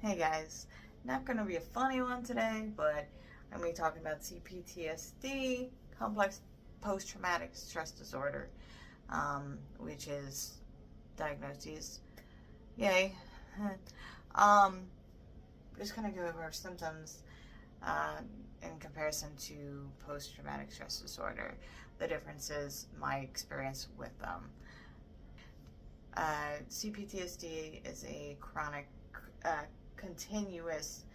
Hey guys, not going to be a funny one today, but I'm going to be talking about C-PTSD, complex post-traumatic stress disorder, which is diagnoses. Yay. Just going to go over symptoms in comparison to post-traumatic stress disorder, the differences, my experience with them. C-PTSD is a chronic continuous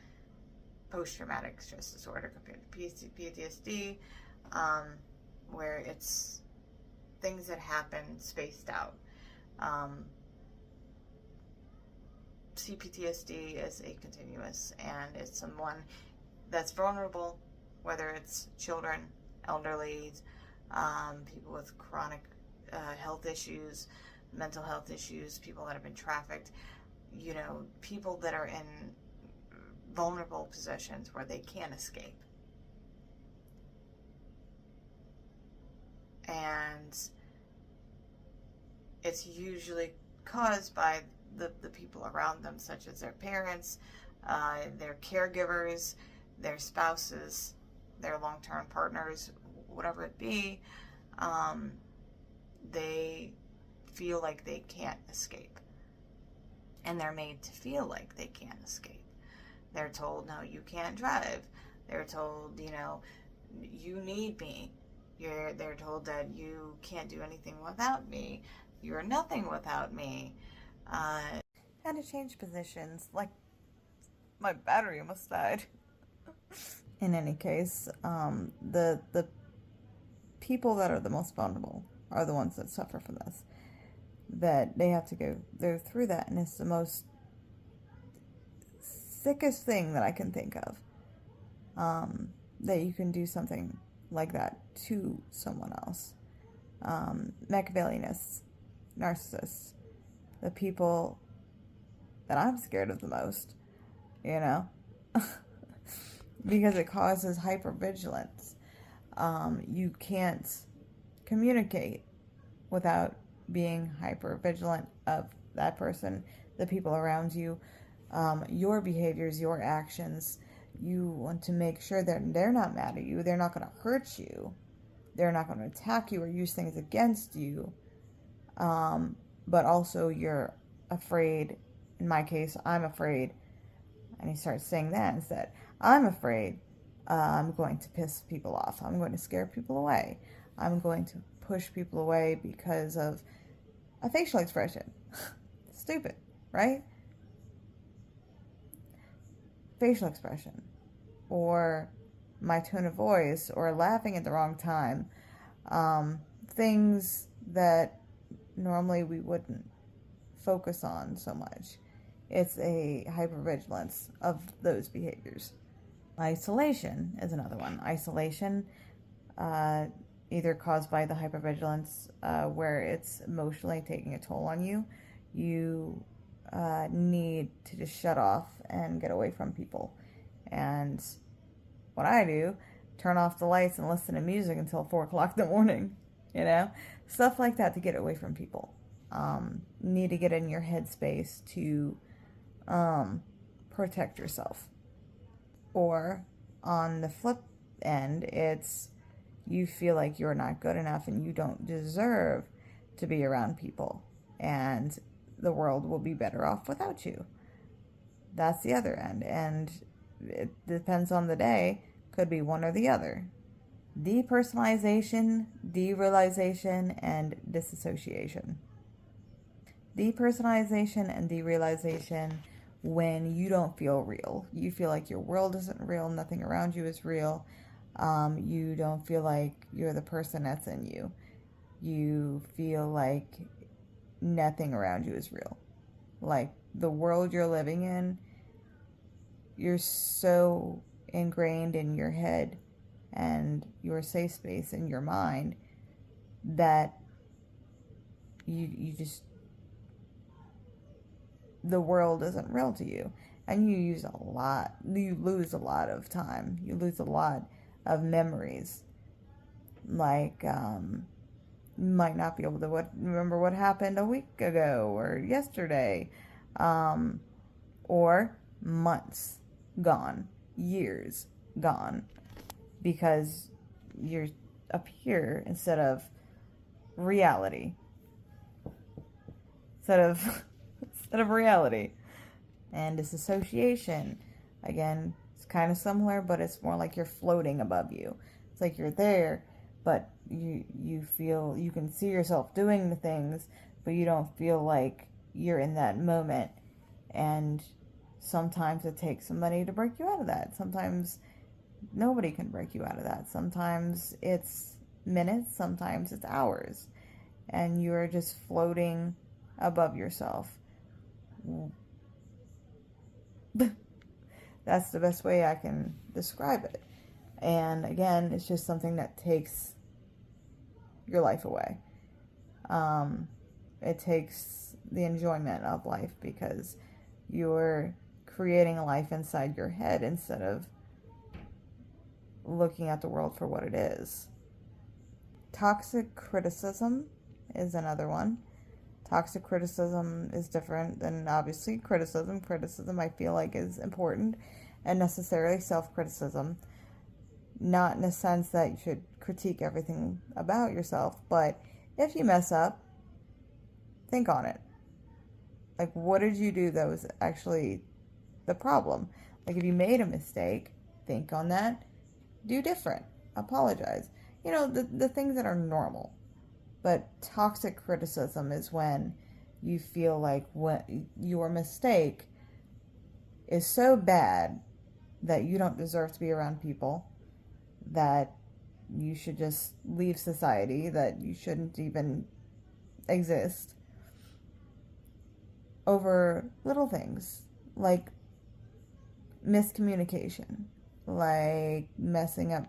post-traumatic stress disorder compared to PTSD, where it's things that happen spaced out. C-PTSD is a continuous, and it's someone that's vulnerable, whether it's children, elderly, people with chronic health issues, mental health issues, people that have been trafficked, people that are in vulnerable positions where they can't escape. And it's usually caused by the people around them, such as their parents, their caregivers, their spouses, their long-term partners, whatever it be. They feel like they can't escape. And they're made to feel like they can't escape. They're told, no, you can't drive. They're told, you need me. They're told that you can't do anything without me. You're nothing without me. Had to change positions. Like, my battery almost died. In any case, the people that are the most vulnerable are the ones that suffer from this. That they have to go through that, and it's the most sickest thing that I can think of, that you can do something like that to someone else. Machiavellianists, narcissists, the people that I'm scared of the most, because it causes hypervigilance. You can't communicate without being hyper vigilant of that person, the people around you, your behaviors, your actions. You want to make sure that they're not mad at you, they're not going to hurt you, they're not going to attack you or use things against you, but also you're afraid. In my case, I'm afraid, and he starts saying that instead. I'm afraid I'm going to piss people off, I'm going to scare people away, I'm going to push people away because of a facial expression. Stupid, right? Facial expression, or my tone of voice, or laughing at the wrong time. Things that normally we wouldn't focus on so much. It's a hypervigilance of those behaviors. Isolation is another one. Isolation, either caused by the hypervigilance, where it's emotionally taking a toll on you. You need to just shut off and get away from people. And what I do, turn off the lights and listen to music until 4 o'clock in the morning, stuff like that to get away from people. Need to get in your headspace to protect yourself. Or on the flip end, it's you feel like you're not good enough and you don't deserve to be around people, and the world will be better off without you. That's the other end, and it depends on the day. Could be one or the other. Depersonalization, derealization, and disassociation. Depersonalization and derealization, when you don't feel real. You feel like your world isn't real, nothing around you is real. You don't feel like you're the person that's in you. You feel like nothing around you is real. Like the world you're living in, you're so ingrained in your head and your safe space in your mind that you just, the world isn't real to you. And you lose a lot of time. You lose a lot of memories. Like, you might not be able to remember what happened a week ago or yesterday. Or months gone, years gone, because you're up here instead of reality. Instead of reality. And disassociation, again, it's kind of similar, but it's more like you're floating above you. It's like you're there, but you feel, you can see yourself doing the things, but you don't feel like you're in that moment. And sometimes it takes somebody to break you out of that. Sometimes nobody can break you out of that. Sometimes it's minutes, sometimes it's hours, and you're just floating above yourself. That's the best way I can describe it. And again, it's just something that takes your life away. It takes the enjoyment of life, because you're creating a life inside your head instead of looking at the world for what it is. Toxic criticism is another one. Toxic criticism is different than, obviously, criticism. Criticism, I feel like, is important, and necessarily self-criticism. Not in a sense that you should critique everything about yourself, but if you mess up, think on it. Like, what did you do that was actually the problem? Like, if you made a mistake, think on that. Do different. Apologize. You know, the things that are normal. But toxic criticism is when you feel like your mistake is so bad that you don't deserve to be around people, that you should just leave society, that you shouldn't even exist, over little things like miscommunication, like messing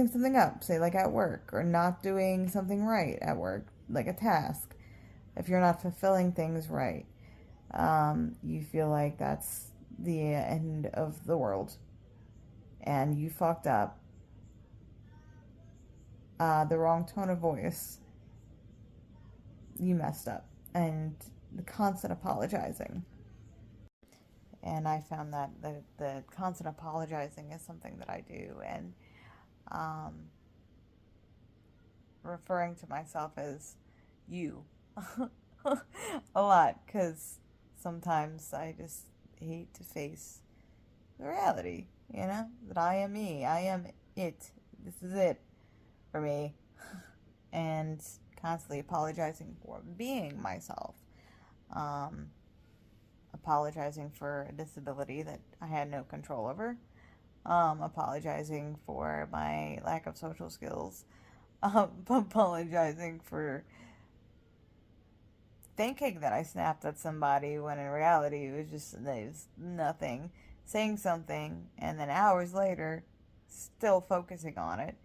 something up, say like at work, or not doing something right at work, like a task. If you're not fulfilling things right, you feel like that's the end of the world, and you fucked up. The wrong tone of voice, you messed up, and the constant apologizing. And I found that the constant apologizing is something that I do, and referring to myself as you a lot, because sometimes I just hate to face the reality, that I am me, I am it, this is it for me, and constantly apologizing for being myself, apologizing for a disability that I had no control over, apologizing for my lack of social skills, apologizing for thinking that I snapped at somebody when in reality it was nothing, saying something, and then hours later still focusing on it,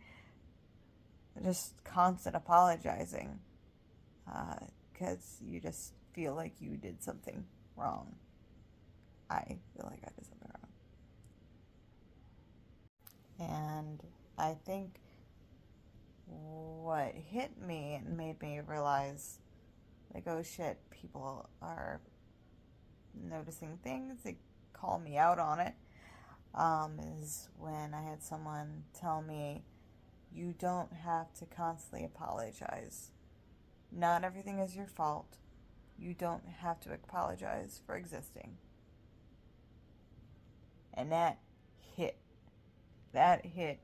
just constant apologizing, because you just feel like you did something wrong. I feel like I did something wrong. And I think what hit me and made me realize, like, oh shit, people are noticing things, they call me out on it, is when I had someone tell me, you don't have to constantly apologize. Not everything is your fault. You don't have to apologize for existing. And that hit. That hit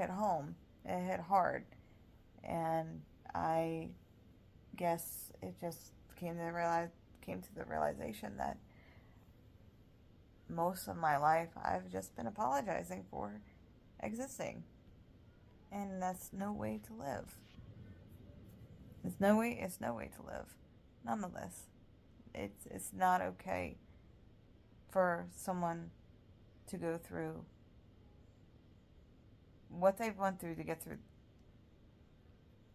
home. It hit hard. And I guess it just came to the realization that most of my life I've just been apologizing for existing. And that's no way to live. It's no way to live. Nonetheless, it's not okay for someone to go through what they've went through to get through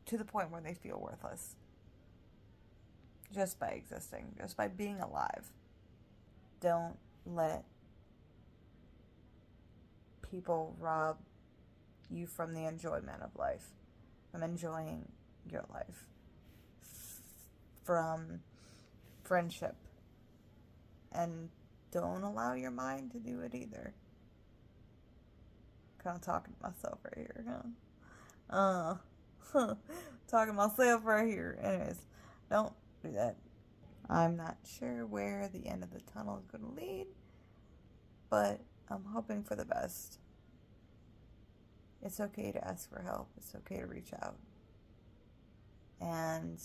to the point where they feel worthless. Just by existing, just by being alive. Don't let people rob you from the enjoyment of life, from enjoying your life, from friendship, And don't allow your mind to do it either. Kind of talking to myself right here, huh? Talking to myself right here. Anyways, don't do that. I'm not sure where the end of the tunnel is going to lead, but I'm hoping for the best. It's okay to ask for help. It's okay to reach out. And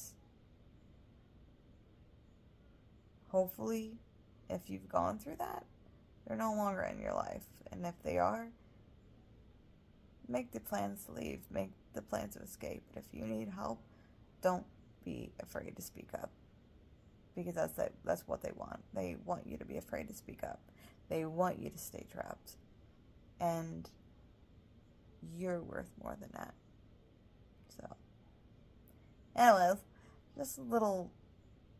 hopefully, if you've gone through that, they're no longer in your life. And if they are, make the plans to leave. Make the plans to escape. But if you need help, don't be afraid to speak up. Because that's what they want. They want you to be afraid to speak up. They want you to stay trapped. And you're worth more than that. So, anyways, just a little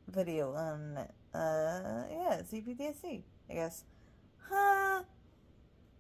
video on, C-PTSD, I guess.